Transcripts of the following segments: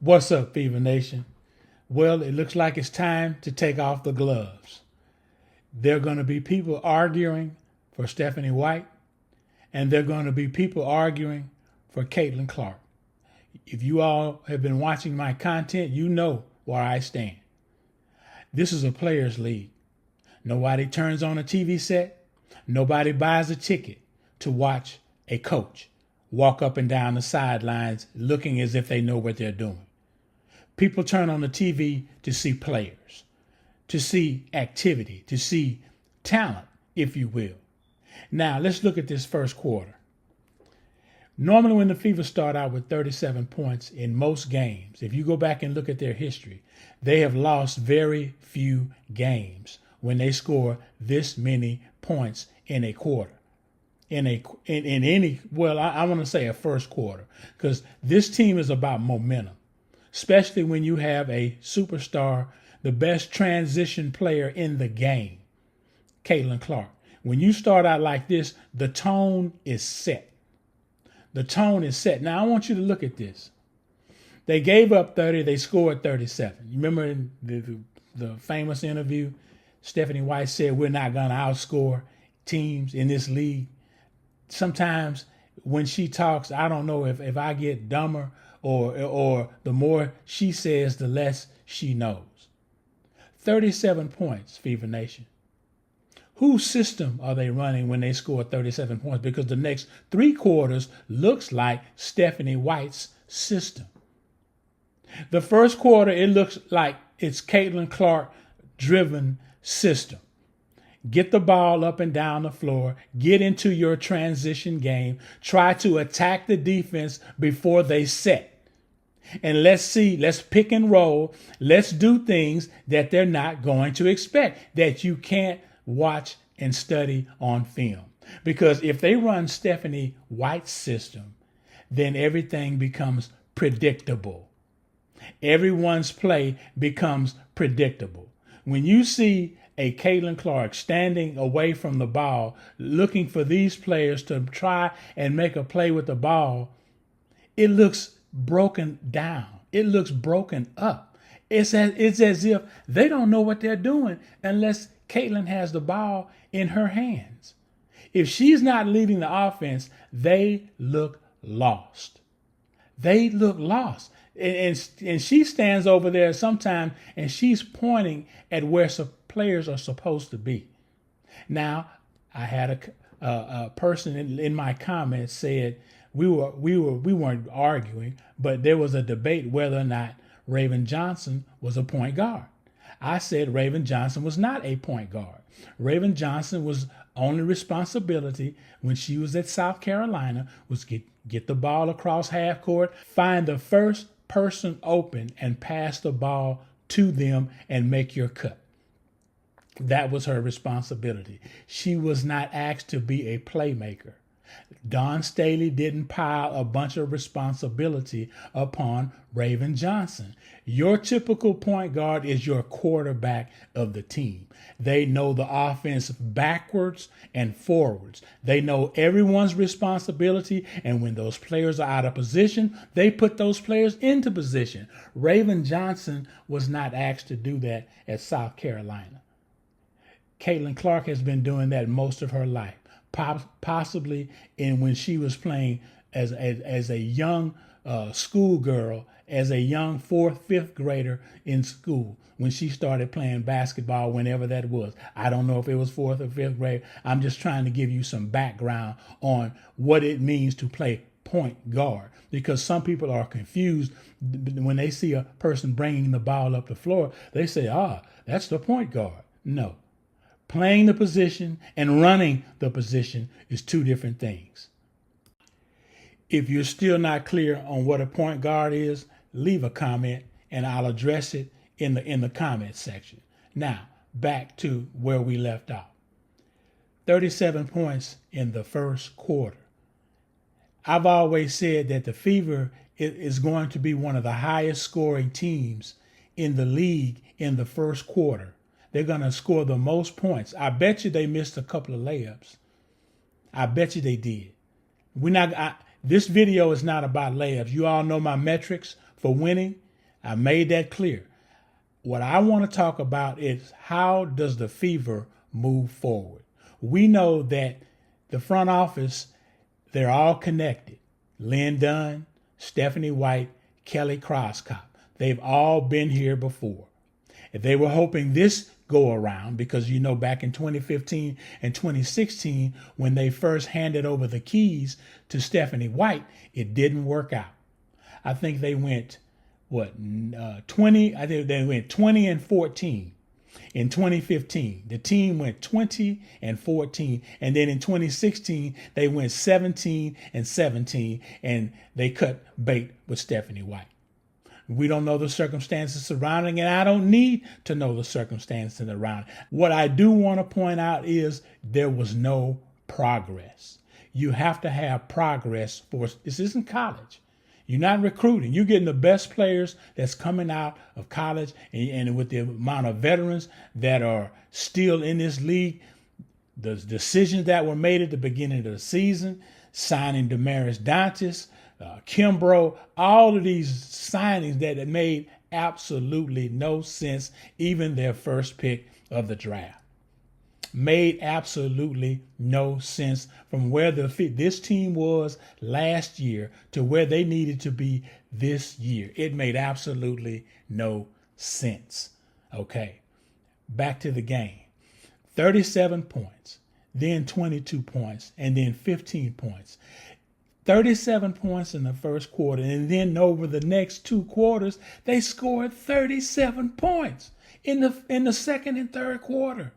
What's up, Fever Nation? Well, it looks like it's time to take off the gloves. There are going to be people arguing for Stephanie White, and there are going to be people arguing for Caitlin Clark. If you all have been watching my content, you know where I stand. This is a players' league. Nobody turns on a TV set. Nobody buys a ticket to watch a coach walk up and down the sidelines looking as if they know what they're doing. People turn on the TV to see players, to see activity, to see talent, if you will. Now, let's look at this first quarter. Normally, when the Fever start out with 37 points in most games, if you go back and look at their history, they have lost very few games when they score this many points in a quarter. I want to say a first quarter, because this team is about momentum, especially when you have a superstar, the best transition player in the game, Caitlin Clark. When you start out like this, the tone is set. The tone is set. Now, I want you to look at this. They gave up 30. They scored 37. You remember in the famous interview, Stephanie White said, we're not going to outscore teams in this league. Sometimes when she talks, I don't know if I get dumber or the more she says, the less she knows. 37 points, Fever Nation. Whose system are they running when they score 37 points? Because the next three quarters looks like Stephanie White's system. The first quarter, it looks like it's Caitlin Clark driven system. Get the ball up and down the floor. Get into your transition game. Try to attack the defense before they set. And let's pick and roll. Let's do things that they're not going to expect, that you can't watch and study on film. Because if they run Stephanie White's system, then everything becomes predictable. Everyone's play becomes predictable. When you see a Caitlin Clark standing away from the ball, looking for these players to try and make a play with the ball, it looks broken down. It looks broken up. It's as if they don't know what they're doing unless Caitlin has the ball in her hands. If she's not leading the offense, they look lost. They look lost. And she stands over there sometimes and she's pointing at where players are supposed to be. Now, I had a person in my comments said we weren't arguing, but there was a debate whether or not Raven Johnson was a point guard. I said Raven Johnson was not a point guard. Raven Johnson was only responsibility when she was at South Carolina was get the ball across half court, find the first person open and pass the ball to them and make your cut. That was her responsibility. She was not asked to be a playmaker. Don Staley didn't pile a bunch of responsibility upon Raven Johnson. Your typical point guard is your quarterback of the team. They know the offense backwards and forwards. They know everyone's responsibility, and when those players are out of position, they put those players into position. Raven Johnson was not asked to do that at South Carolina. Caitlin Clark has been doing that most of her life. Possibly when she was playing as a young schoolgirl, as a young 4th, 5th grader in school, when she started playing basketball, whenever that was. I don't know if it was 4th or 5th grade. I'm just trying to give you some background on what it means to play point guard, because some people are confused when they see a person bringing the ball up the floor. They say, that's the point guard. No. Playing the position and running the position is two different things. If you're still not clear on what a point guard is, leave a comment and I'll address it in the comment section. Now, back to where we left off. 37 points in the first quarter. I've always said that the Fever is going to be one of the highest scoring teams in the league in the first quarter. They're going to score the most points. I bet you they missed a couple of layups. I bet you they did. This video is not about layups. You all know my metrics for winning. I made that clear. What I want to talk about is how does the Fever move forward? We know that the front office, they're all connected. Lynn Dunn, Stephanie White, Kelly Croscott. They've all been here before. If they were hoping this go around, because you know back in 2015 and 2016, when they first handed over the keys to Stephanie White, it didn't work out. I think they went 20. I think they went 20 and 14 in 2015. The team went 20 and 14, and then in 2016 they went 17 and 17, and they cut bait with Stephanie White. We don't know the circumstances surrounding it. I don't need to know the circumstances around it. What I do want to point out is there was no progress. You have to have progress for this isn't college. You're not recruiting. You're getting the best players that's coming out of college, and with the amount of veterans that are still in this league, the decisions that were made at the beginning of the season, signing Damaris Dantis, Kimbrough, all of these signings that made absolutely no sense, even their first pick of the draft. Made absolutely no sense from where this team was last year to where they needed to be this year. It made absolutely no sense. Okay, back to the game. 37 points, then 22 points, and then 15 points. 37 points in the first quarter, and then over the next two quarters, they scored 37 points in the second and third quarter.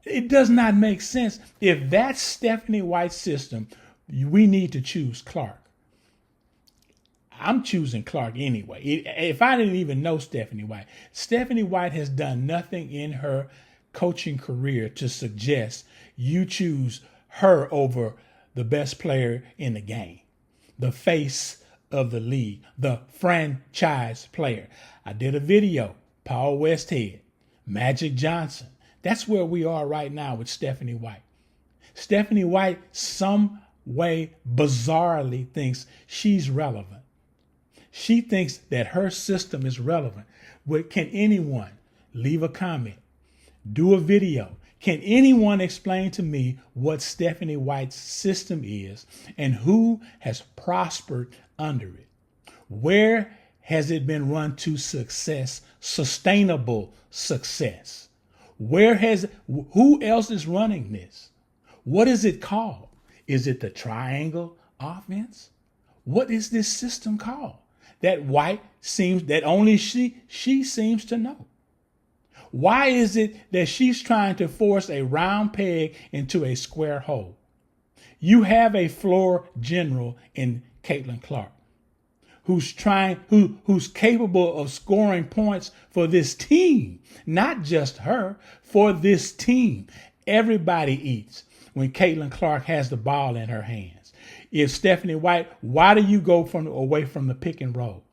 It does not make sense. If that's Stephanie White's system, we need to choose Clark. I'm choosing Clark anyway. If I didn't even know Stephanie White has done nothing in her coaching career to suggest you choose her over the best player in the game, the face of the league, the franchise player. I did a video, Paul Westhead, Magic Johnson. That's where we are right now with Stephanie White. Stephanie White, some way, bizarrely thinks she's relevant. She thinks that her system is relevant. Can anyone leave a comment, do a video? Can anyone explain to me what Stephanie White's system is and who has prospered under it? Where has it been run to success, sustainable success? Who else is running this? What is it called? Is it the triangle offense? What is this system called? That only she seems to know. Why is it that she's trying to force a round peg into a square hole? You have a floor general in Caitlin Clark, who's capable of scoring points for this team, not just her, for this team. Everybody eats when Caitlin Clark has the ball in her hands. If Stephanie White, why do you go away from the pick and roll?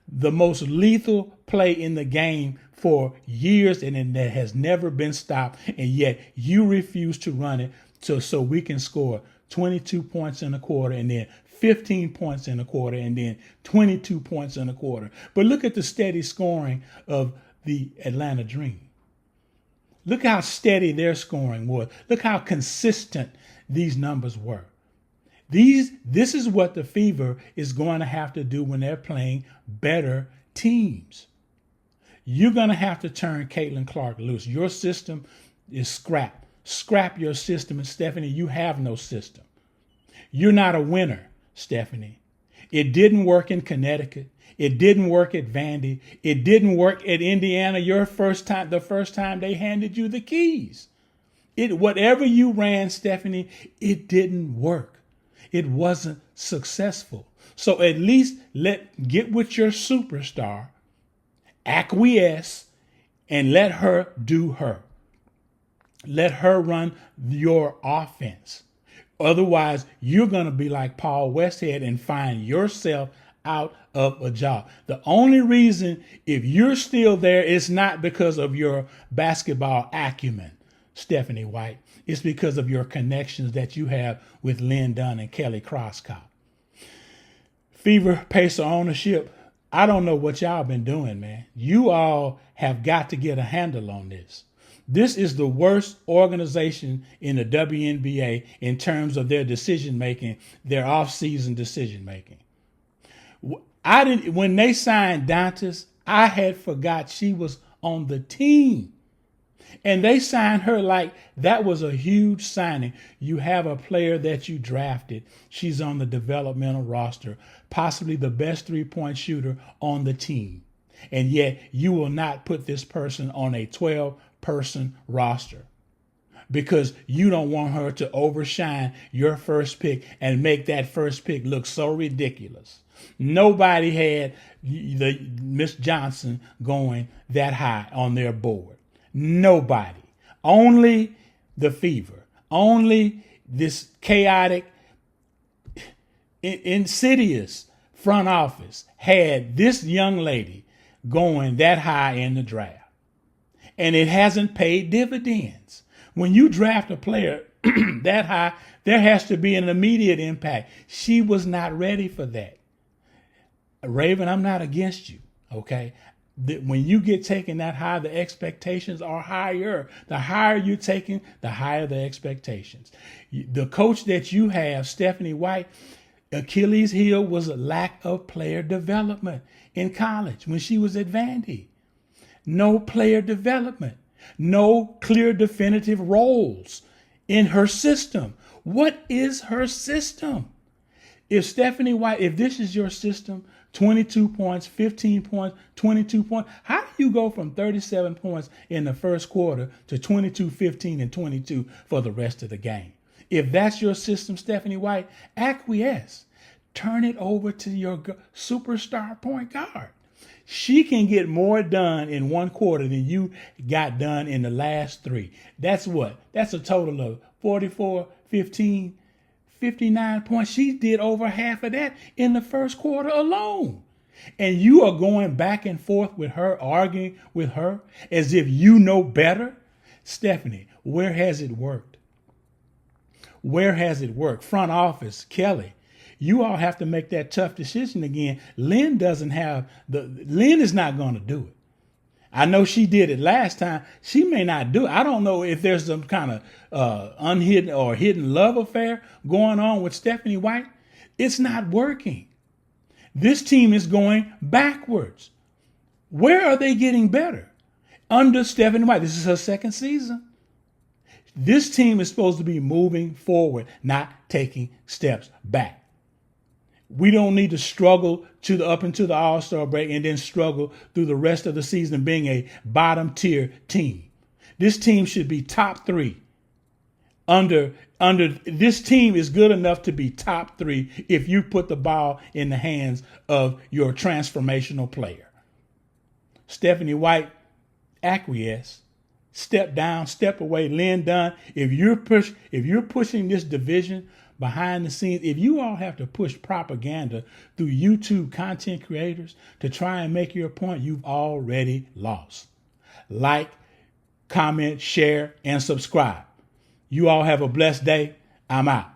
The most lethal play in the game for years, and that has never been stopped, and yet you refuse to run it so we can score 22 points in a quarter, and then 15 points in a quarter, and then 22 points in a quarter. But look at the steady scoring of the Atlanta Dream. Look how steady their scoring was. Look how consistent these numbers were. This is what the Fever is going to have to do when they're playing better teams. You're going to have to turn Caitlin Clark loose. Your system is scrap. Scrap your system. And Stephanie, you have no system. You're not a winner, Stephanie. It didn't work in Connecticut. It didn't work at Vandy. It didn't work at Indiana the first time they handed you the keys. Whatever you ran, Stephanie, it didn't work. It wasn't successful. So at least get with your superstar, acquiesce, and let her do her. Let her run your offense. Otherwise, you're going to be like Paul Westhead and find yourself out of a job. The only reason if you're still there is not because of your basketball acumen, Stephanie White. It's because of your connections that you have with Lynn Dunn and Kelly Croscott. Fever Pacer ownership, I don't know what y'all been doing, man. You all have got to get a handle on this. This is the worst organization in the WNBA in terms of their decision making, their off-season decision making. I didn't when they signed Dantas, I had forgot she was on the team. And they signed her like that was a huge signing. You have a player that you drafted. She's on the developmental roster, possibly the best three-point shooter on the team. And yet you will not put this person on a 12-person roster because you don't want her to overshine your first pick and make that first pick look so ridiculous. Nobody had the Miss Johnson going that high on their board. Nobody. Only the Fever. Only this chaotic, insidious front office had this young lady going that high in the draft. And it hasn't paid dividends. When you draft a player that high, there has to be an immediate impact. She was not ready for that. Raven, I'm not against you, okay? When you get taken that high, the expectations are higher. The higher you're taken, the higher the expectations. The coach that you have, Stephanie White, Achilles' heel was a lack of player development in college when she was at Vandy. No player development. No clear definitive roles in her system. What is her system? If Stephanie White, if this is your system, 22 points, 15 points, 22 points. How do you go from 37 points in the first quarter to 22, 15, and 22 for the rest of the game? If that's your system, Stephanie White, acquiesce. Turn it over to your superstar point guard. She can get more done in one quarter than you got done in the last three. That's what? That's a total of 44, 15, 59 points. She did over half of that in the first quarter alone. And you are going back and forth with her, arguing with her as if you know better. Stephanie, where has it worked? Where has it worked? Front office, Kelly, you all have to make that tough decision again. Lynn is not going to do it. I know she did it last time. She may not do it. I don't know if there's some kind of unhidden or hidden love affair going on with Stephanie White. It's not working. This team is going backwards. Where are they getting better? Under Stephanie White. This is her second season. This team is supposed to be moving forward, not taking steps back. We don't need to struggle up into the All-Star break and then struggle through the rest of the season being a bottom tier team. This team should be top three. This team is good enough to be top three if you put the ball in the hands of your transformational player. Stephanie White, acquiesce. Step down, step away. Lynn Dunn, if you're pushing this division behind the scenes, if you all have to push propaganda through YouTube content creators to try and make your point, you've already lost. Like, comment, share, and subscribe. You all have a blessed day. I'm out.